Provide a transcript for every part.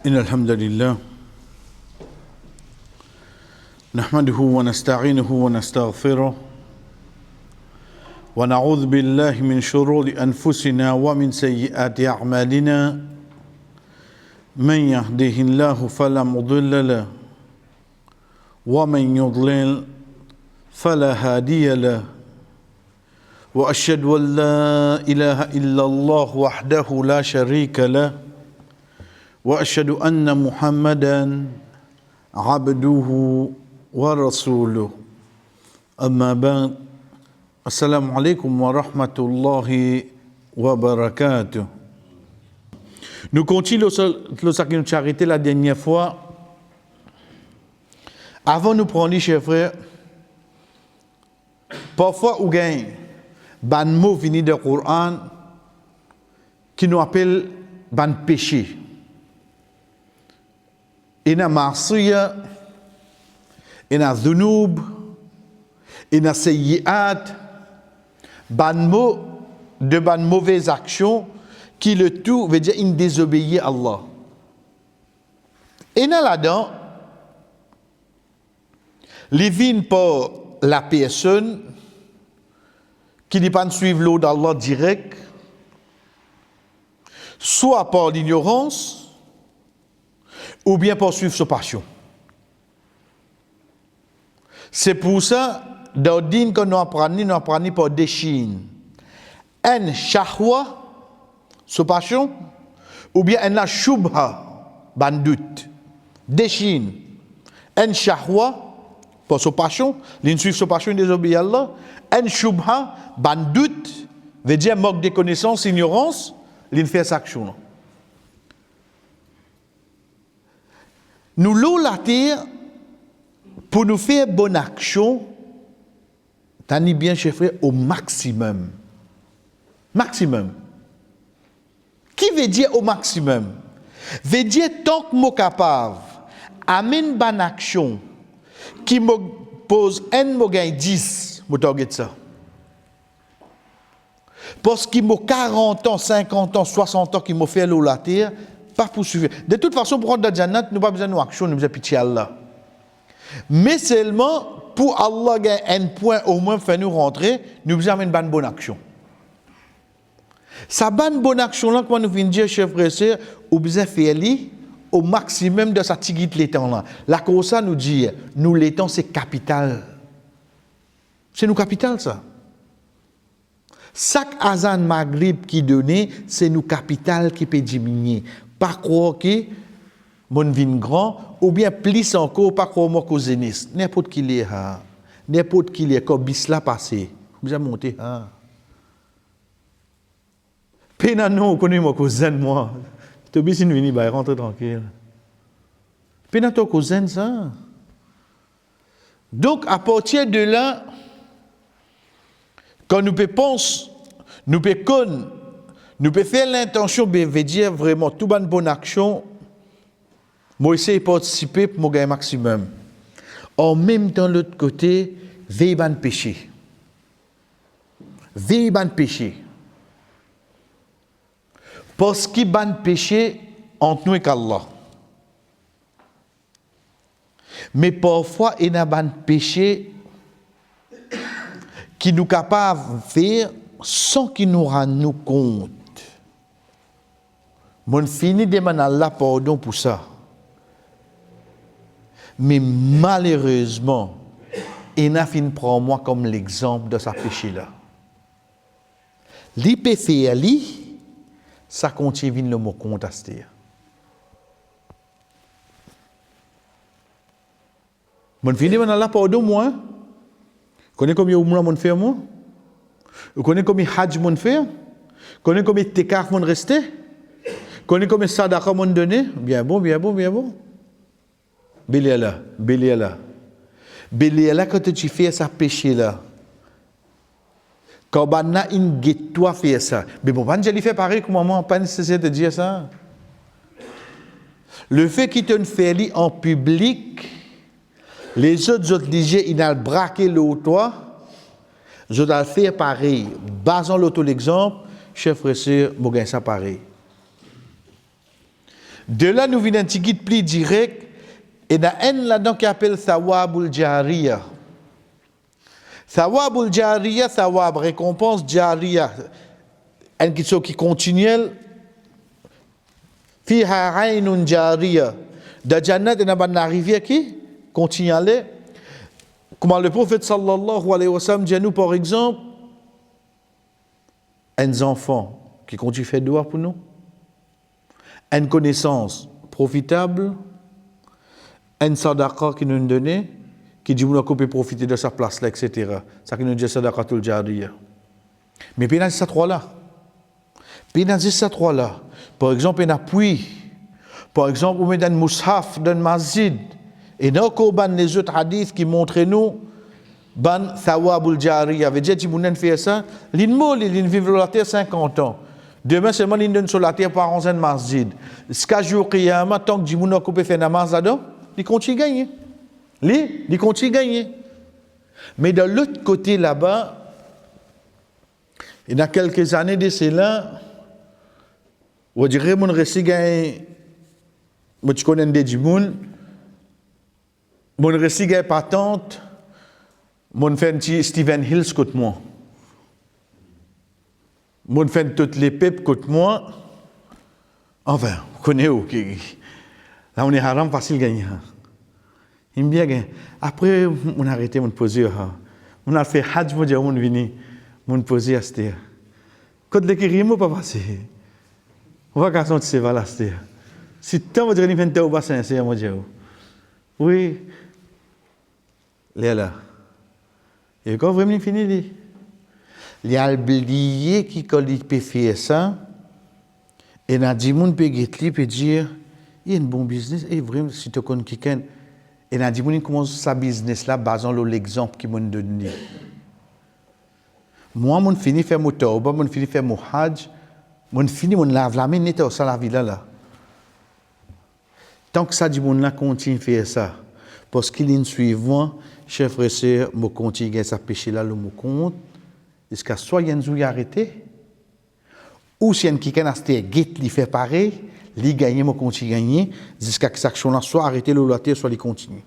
إن الحمد لله نحمده ونستعينه ونستغفره ونعوذ بالله من شرور أنفسنا ومن سيئات أعمالنا من يهده الله فلا مضل له ومن يضلل فلا هادي له وأشهد أن لا إله إلا الله وحده لا شريك له وأشهد أن محمدا عبده ورسوله أما بعد السلام عليكم ورحمة الله وبركاته. Nous continuons le sacrement de charité la dernière fois. Avant de nous prendre, chers frères, parfois ou gain ban mot venu du Coran qui nous appelle ban péché. Il y a marsiya, il y a dhunub, il y a sayyiat, ban mot de ban mauvaises actions qui le tout veut dire une désobéir à Allah. Et là-dedans, les vignes pour la personne qui n'est pas suivre l'eau d'Allah direct, soit par l'ignorance, ou bien pour suivre sa passion. C'est pour ça, dans le din qu'on apprend par des chines. Un shahwa, sa passion, ou bien un shubha, ban doute. Des chines. Un shahwa, pour sa passion, l'in suivre sa passion et désobéir à Allah. Un shubha, ban doute, veut dire manque de connaissances, ignorance, l'in fait cette action. Nous l'eau la terre pour nous faire bonne action, t'as bien chef frère au maximum. Maximum. Qui veut dire au maximum? Veut dire tant que moi capable, amène bonne action qui me pose un mot gain 10, je target ça. Parce qu'il m'a 40 ans, 50 ans, 60 ans qui m'a fait l'eau la terre, pas poursuivre. De toute façon, pour rentrer dans le Jannat, nous n'avons pas besoin d'action, nous avons besoin de pitié Allah. Mais seulement, pour Allah gagner un point au moins, faire nous rentrer, nous avons besoin d'une bonne action. Sa bonne action là, quand nous venons dire, chers frères et sœurs, nous avons besoin de faire au maximum de sa tigite l'étang là. La cause ça nous dit, nous l'étang c'est capital. C'est nous capital ça. Chaque azan maghrib qui donnait, c'est nous capital qui peut diminuer. Pas croire que mon vin grand, ou bien plus encore, pas croire moi qu'au zénith. N'importe qui l'est, n'importe qui l'est, comme bis là passé. Vous avez monté, Pénanon, vous connaissez moi qu'au zen, moi. Tu bis une vini, bah, rentre tranquille. Pénaton qu'au zen, ça. Donc, à partir de là, quand nous pensons, nous connaître, nous pouvons faire l'intention, veut dire vraiment, toute bonne action, moi essayer de participer pour mon gain maximum. En même temps, de l'autre côté, veille ban péché. Veille ban péché. Parce qu'il ban péché entre nous et Allah. Mais parfois, il y a ban péché qui nous capable de faire sans qu'il nous rende compte. Mon fini demande Allah pardon pour ça. Mais malheureusement, il n'a fini prendre moi comme l'exemple de sa péché là. L'IPFA, ça continue le mot contester. Mon fini demande Allah pardon moi. Vous connaissez combien de mon fait moi? Vous connaissez combien de hajj mon fait? Vous connaissez combien de tekaf mon resté? Vous connaissez combien de sadaqa mon donné? Bien bon, bien bon, bien bon. Béliala, Béliala. Béliala, quand tu fais ça péché là, quand on a une guette, toi faire ça. Mais bon, je lui fais pareil comme moi, pas nécessaire de dire ça. Le fait qu'il te fait en public, les autres disent, ils ont braqué l'autre, je dois faire pareil. Basant l'autre l'exemple, chef frère, je vais ça pareil. De là, nous venons un petit guide plus direct, et il y a un là-dedans qui appelle Thawabul Jariya. Thawabul Jariya, Thawab, récompense Jariya. Un qui continuelle, Fiha Aynun Jariya. Dans Jannat, il y a une rivière qui continue à aller. Comment le prophète sallallahu alayhi wa sallam dit nous, par exemple, un enfant qui continue à faire doigt pour nous, une connaissance profitable, un sadaqa qui nous donne, qui dit qu'on peut profiter de sa place là, etc. Ça qui nous dit sadaqatul jariya. Mais puis il y a ces trois-là. Puis il y a ces trois-là. Par exemple, un appui. Par exemple, on met un mushaf, un masjid. Et nous avons les autres hadiths qui montrent nous ban thawabul jariya. Veut dire que si vous fait ça, l'inmol, il vit sur la terre 50 ans. Demain seulement il donne sur la terre par un masjid. Jusqu'à jour qiyamah, tant que Jimouna peut faire namaz là-dedans, il continue à gagner. Il continue à gagner. Mais de l'autre côté là-bas, il y a quelques années de cela, on dirait mon récit gagne, moi tu connais des Jimoun, mon récit gagne patente, mon fait un petit Stephen Hills côté moi. Mon fait toutes les pipes contre moi. Enfin, vous connaissez où? Là, on est haram facile gagner. Il me bien après, on a arrêté mon poser. On a fait hajj, mon Dieu, on vini, mon poser à cette. Quand les kirimo pas passé. On va casser ces valas cette. Si tant votre réunion au bassin, c'est mon Dieu. Oui. Là. Et quand vraiment fini, il y a oublié qui peut faire ça. Et il y a des gens qui peuvent dire, il y a un bon business. Et vraiment, si tu connais quelqu'un, et il y a des gens qui commencent sa business là, basant sur l'exemple qu'ils m'ont donné. Moi, je finis faire mon tauba, je finis faire mon hajj, je finis mon lave la main, nettoie ça la vie là. Tant que ça, dit mon là continue à faire ça. Parce qu'il est une suivant, chef frère, je continue à faire péché là, le mot compte. Est-ce que soit il y a une arrêté, ou si il y a quelqu'un qui a fait fait pareil, il gagne, il continue à gagner, jusqu'à ce que cette action-là soit arrêtée, soit il continue.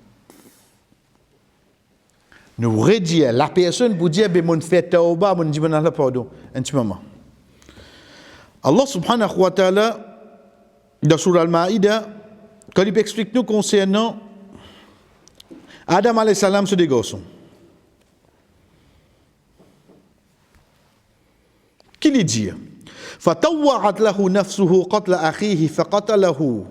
Nous redire, la personne pour dire, ben, mon fait tauba, mon dit, mon Allah pardon. Un petit moment. Allah subhanahu wa ta'ala, dans Surah Al-Ma'ida, quand il explique nous concernant Adam alayhi salam, ce des garçons. Qui lui dit فَطَوَّعَتْ لَهُ نَفْسُهُ قَتْلَ أَخِيهِ فَقَتَلَهُ.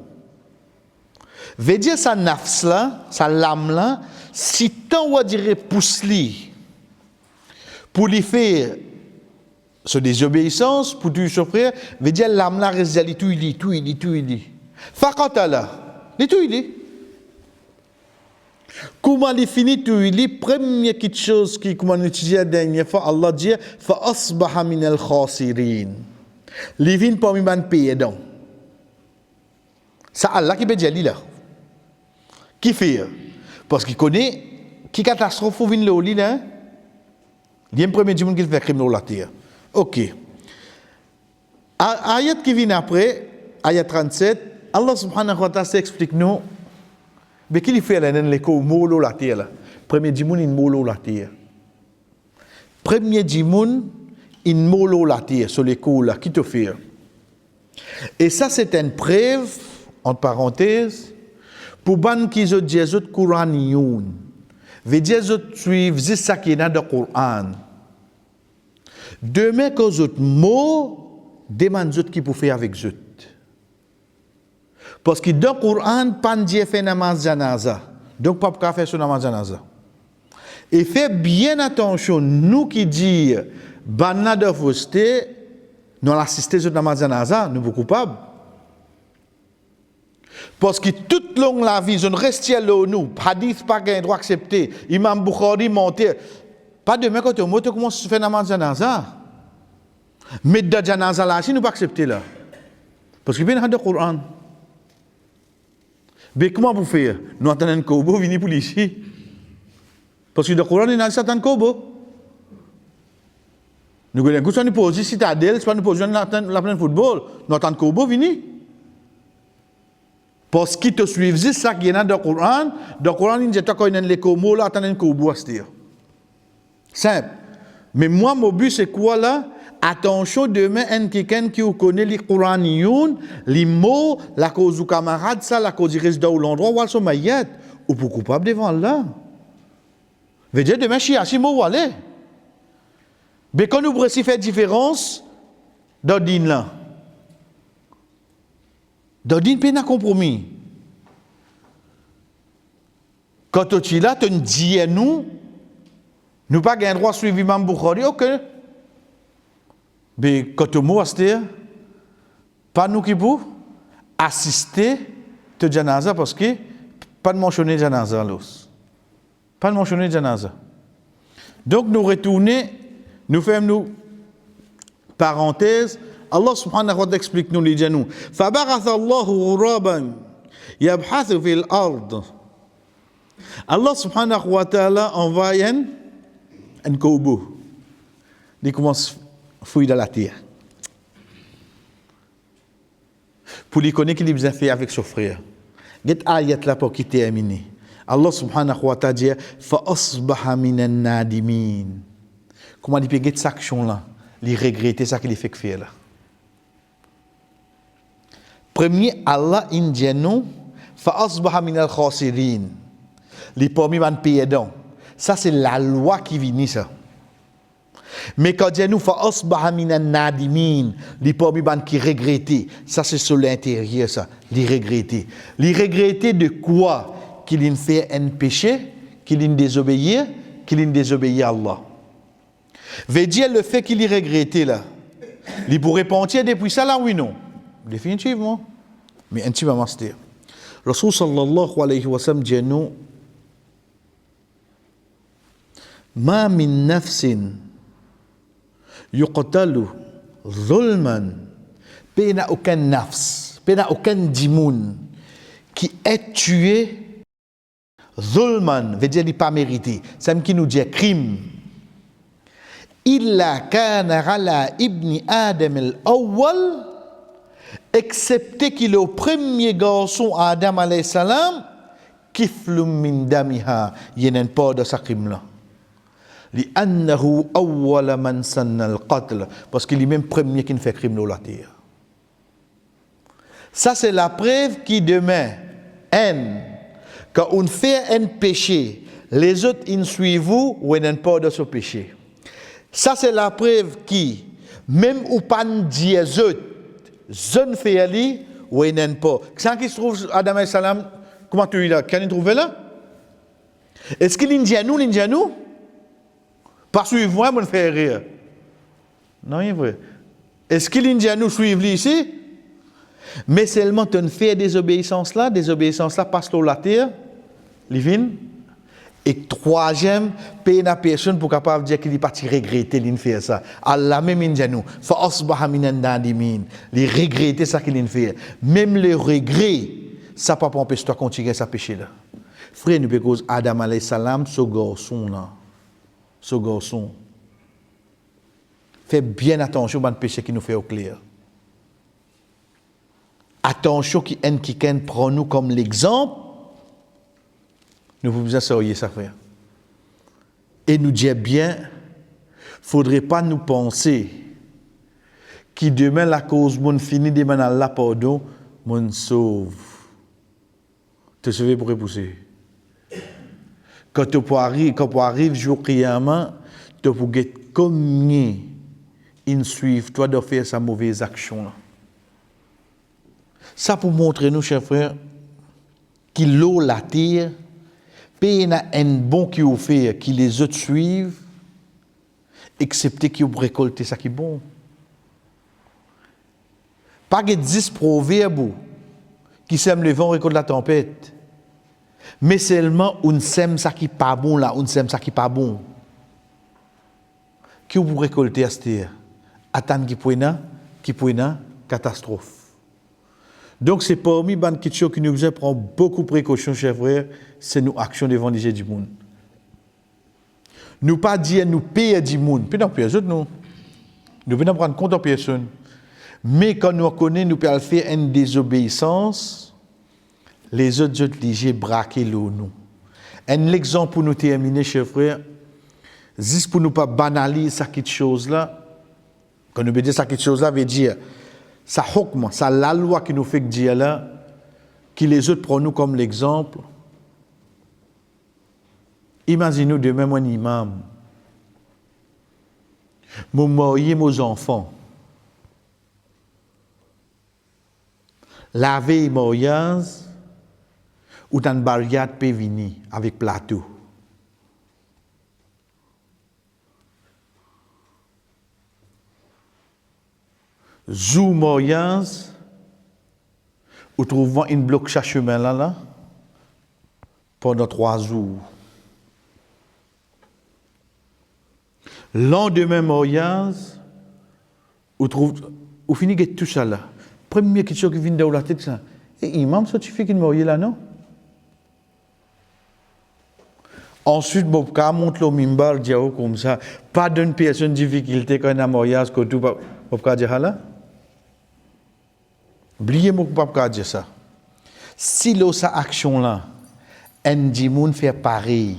Veut dire sa nafs là, sa lame là, si tant on dirait pousse-li pour lui faire ce désobéissance, pour lui souffrir, veut dire l'âme là reste tout il dit. فَقَتَلَهُ. Il tout il dit. Comment il finit tout il dit, première petite chose qui comment on utilise la dernière fois, Allah dit فَأَصْبَحَ مِنَ الْخَاسِرِينَ. Il vient parmi les pays donc. Ça Allah qui peut dire là. Qui fait? Parce qu'il connaît qui catastrophe vient le lit là. Il y a un premier dimanche qui fait crime dans la terre. OK. Ayat qui vient après, ayat 37, Allah subhanahu wa ta'ala explique nous mais qu'il fait là dans l'écho molo la terre là. Premier dimanche il molo la terre. Premier dimanche il molo la terre sur l'écho là qui te fait. Et ça c'est une preuve entre parenthèses pour ban qui zo Jésus Coranioun. Veut dire zo suivre ça qui est dans le Coran. Demain que zo mots demande zo qui pour faire avec zo. Parce que dans le Coran pas dire faire namaz janaza. Donc pas pour faire sur namaz janaza. Et fait bien attention nous qui dire banna de fausseté nous l'assister sur namaz janaza, nous beaucoup coupables. Parce que toute longue la vie, on reste là nous, hadith pas gain droit accepté, Imam Bukhari monté, pas demain quand tu commences à faire namaz janaza. Mais dans janaza là, si nous pas accepter là. Parce que bien dans le Coran. Mais comment vous faire? Nous attendons un kobo venir pour ici. Parce que dans le Coran, il y a un certain kobo. Nous avons une position citadelle, c'est pas une position de football. Nous attendons kobo venir. Parce qu'ils te suivent, c'est ça qui est dans le Coran. Dans le Coran, il dit que les mots là, attendez que vous simple. Mais moi, mon but, c'est quoi là? Attention, demain, un quelqu'un qui connaît les Coranions, les mots, la cause du camarade, ça, la cause du résident ou l'endroit où ils sont maillettes, ou pour coupable devant là. Veut dire, demain, je suis assis, moi, où aller? Mais quand nous pourrions faire différence, dans le din là. Dans le din, il y a un compromis. Quand tu es là, tu dis à nous, nous pas le droit de suivre Imam Bukhari, ok. Mais quand tu es pas nous qui pouvons assister à janaza parce que pas de mentionner janaza l'os. Pas de mentionner janaza. Donc nous retournons, nous faisons nous parenthèse. Allah subhanahu wa ta'ala explique nous les janous. فَبَعَثَ اللَّهُ غُرَابًا يَبْحَثُ فِي الْأَرْضِ. Allah subhanahu wa ta'ala envoie un corbeau. Il commence à fouiller dans la terre. Pour lui connaître qu'il a besoin de faire avec son frère. Get ayat là pour qu'il termine. Allah subhanahu wa ta'ala dit فَأَصْبَحَ مِنَ النَّادِمِينَ. Comment il peut get cette action là? Il regrette ça qu'il fait faire là. Premier, Allah indien nous فَأَصْبَحَ مِنَ الْخَاسِرِينَ. Les parmi les perdants. Ça, c'est la loi qui vient, ça. Mais quand Dieu nous fait asbaha minan nadimin, les parmi les qui regrettent, ça, c'est sur l'intérieur, ça. Les regretter. Les regretter de quoi? Qu'il a fait un péché, qu'il a désobéi à Allah. Veut dire le fait qu'il y regretté, là. Il pourrait penser depuis ça, là, oui, non. Définitivement. Mais intimement, c'est-à-dire. Rasul sallallahu alayhi wa sallam dit nous, ما من نفس يقتل ظلما بين aucun nafs, بين aucun dimoun qui est tué ظلما, veut dire il pas mérité, c'est qui nous dit crime. إلا كان على ابن آدم الأول, excepté qu'il est au premier garçon Adam alayhi salam, kiflum min damiha, il y a un pas de sa crime là. لأنه أول من سن القتل, parce qu'il est même premier qui ne fait crime dans la terre. Ça c'est la preuve qui demain, quand on fait un péché, les autres ils suivent vous ou ils n'ont pas de ce péché. Ça c'est la preuve qui, même ou pas dire les autres, ne fait aller ou ils n'ont pas. Quand qui se trouve Adam et Salam, comment tu es là? Qu'est-ce qu'il trouve là? Est-ce qu'il dit à nous? Parce que moi, je me fais rire. Non, il est vrai. Est-ce qu'il dit à nous suivre ici? Mais seulement tu fais des obéissances là passent sur la terre, les vignes. Et troisième, payer la personne pour capable dire qu'il est parti regretter de faire ça. Allah même dit à nous, fa asbaha minan nadimin, les regretter ça qu'il fait. Même le regret, ça pas empêcher toi continuer sa péché là. Frère, nous parce que Adam alayhi salam, ce garçon là. Ce garçon, fait bien attention à péché qui nous fait au clair. Attention qui prend nous comme l'exemple, nous pouvons essayer ça faire. Et nous dire bien, il ne faudrait pas nous penser que demain la cause mon fini de man Allah pardon, mon sauve. Te sauver pour repousser. Quand tu arrives jour qiyamah, tu peux être combien ils suivent toi de faire sa mauvaise action là. Ça pour montrer nous, chers frères, qu'il l'eau la terre, pays un bon qui vous fait, qui les autres suivent, excepté qui vous récolter ça qui est bon. Pas que 10 proverbes qui sèment le vent récolte la tempête. Mais seulement on sème ça qui pas bon là, on sème ça qui pas bon. Qui vous récolter à cette terre? Attendre qui peut catastrophe. Donc c'est parmi les questions qui nous besoin prendre beaucoup de précautions, chers frères, c'est nos actions devant les gens du monde. Nous pas dire nous payer du monde, puis non payer nous. Nous venons prendre compte de personne. Mais quand nous connaissons, nous pouvons faire une désobéissance les autres obligés braquer l'eau nous. Un exemple pour nous terminer, chers frères, juste pour nous pas banaliser cette chose-là, quand nous dire cette chose-là, veut dire, ça hukm, ça la loi qui nous fait dire là, qui les autres prennent nous comme l'exemple. Imaginez-nous demain, mon imam, mon marié, mes enfants, la veille mariage, ou dans une barriade peut venir avec plateau. Zou mariage, ou trouvons une bloc chaque chemin là, pendant 3 jours. Lendemain mariage, ou finit que tout ça là. Première question qui vient dans la tête, c'est imam, ça tu fais qu'il marié là, non? Ensuite, Bob Ka monte le mimbar, dit comme ça, pas d'une personne difficulté quand on a mariage, que tout Bob Ka dit là. Oubliez-moi que Bob Ka dit ça. Si l'eau sa action là, un dimoun fait pareil,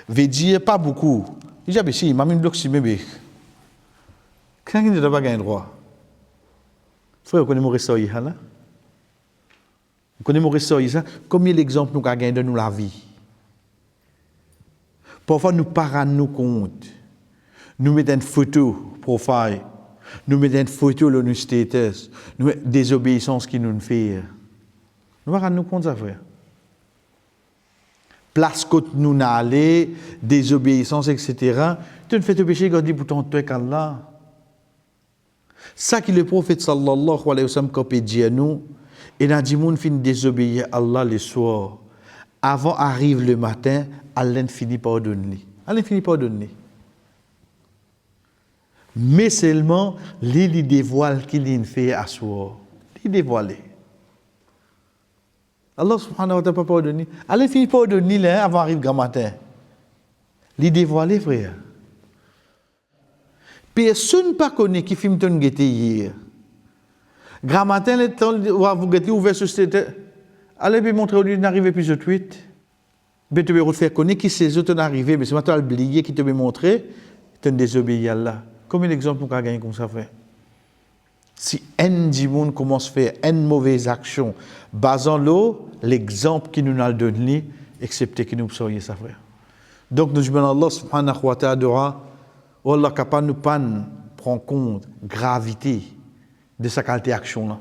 veut dire pas beaucoup. Il dit, si, m'a mis une bloc si bébé. Quand il ne doit pas gagner droit. Frère, vous connaissez mon restaurant là? Vous connaissez mon restaurant ça? Combien d'exemples nous avons gagné de nous la vie? Parfois, nous ne nous compte. Nous mettons une photo, profile. Nous mettons une photo dans nos status. Nous mettons des obéissances qui nous font. Nous ne nous compte ça, frère. Place que nous n'allons, désobéissance, etc. Tu ne fais te péché quand tu dis pourtant toi qu'Allah. Ça que le prophète sallallahu alayhi wa sallam a dit à nous, et n'a dit moun fin désobéir à Allah le soir. Avant arrive le matin, Allah finit par donner. Allah finit par donner. Mais seulement, il dévoile qu'il fait à soir. Il dévoile. Allah subhanahu wa ta'ala pas pardonné. Allah finit par donner là avant arrive grand matin. Il dévoile, frère. Personne ne connaît qui filme ton guetté hier. Grand matin, le temps où vous guettez ouvert sur cette tête, allez bien montrer au lieu d'arriver plus de tweet. Ben tu veux faire connaître qui ces autres sont arrivés, mais c'est maintenant oublié qui te veut montrer, tu désobéis à Allah. Combien d'exemples nous avons gagné comme ça fait? Si un dimoun commence à faire une mauvaise action, basant l'eau, l'exemple qui nous a donné, excepté que nous soyons ça frère. Donc nous demandons Allah subhanahu wa ta'ala, Allah capable nous pas prendre compte gravité de sa qualité d'action là.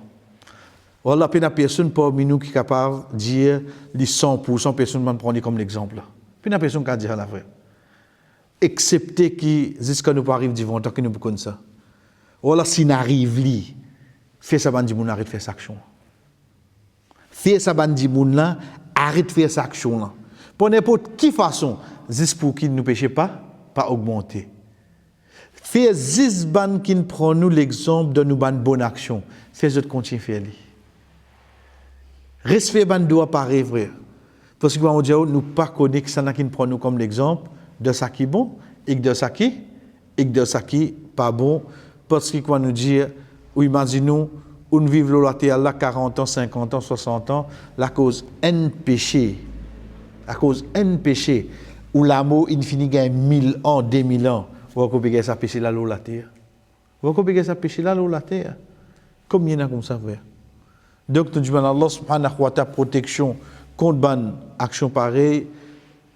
Allah pas personne parmi nous qui est capable de dire les 100% personne ne prendre comme l'exemple là. Puis n'a personne qui dire la vraie. Excepté qui jusqu'à nous pas arrive devant tant que nous connaissons ça. Allah si n'arrive li fait ça bandi moun arrête de faire cette action. Fait ça bandi moun là arrête de faire cette action là. Pour n'importe qui façon juste pour qu'il ne péche pas augmenter. Fait zizban qui prend nous l'exemple de nous ban bonne action. Fait autres continuer faire li. Respect ban doit pareil frère. Parce que on dit nous pas connaître ça qui prend nous comme l'exemple de ça qui est bon et de ça qui pas bon parce que quoi nous dire ou imaginons on vit la terre là 40 ans, 50 ans, 60 ans la cause un péché. À cause un péché où l'amour il finit gagne 1000 ans, 2000 ans. Vous avez ça péché là la terre. Vous avez ça péché là la terre. Combien il y en a comme ça frère? Donc nous demandons Allah subhanahu wa ta'ala protection contre ban action pareille,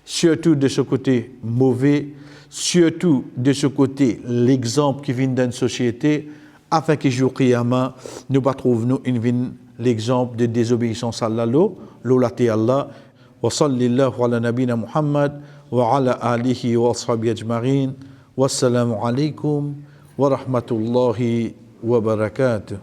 surtout de ce côté mauvais, surtout de ce côté l'exemple qui vient d'une société, afin que jour qiyamah nous pas trouvions l'exemple de désobéissance à Allah, l'olate Allah. Wa sallallahu ala nabina Muhammad wa ala alihi wa ashabi ajma'in. Wassalamu alaikum wa rahmatullahi wa barakatuh.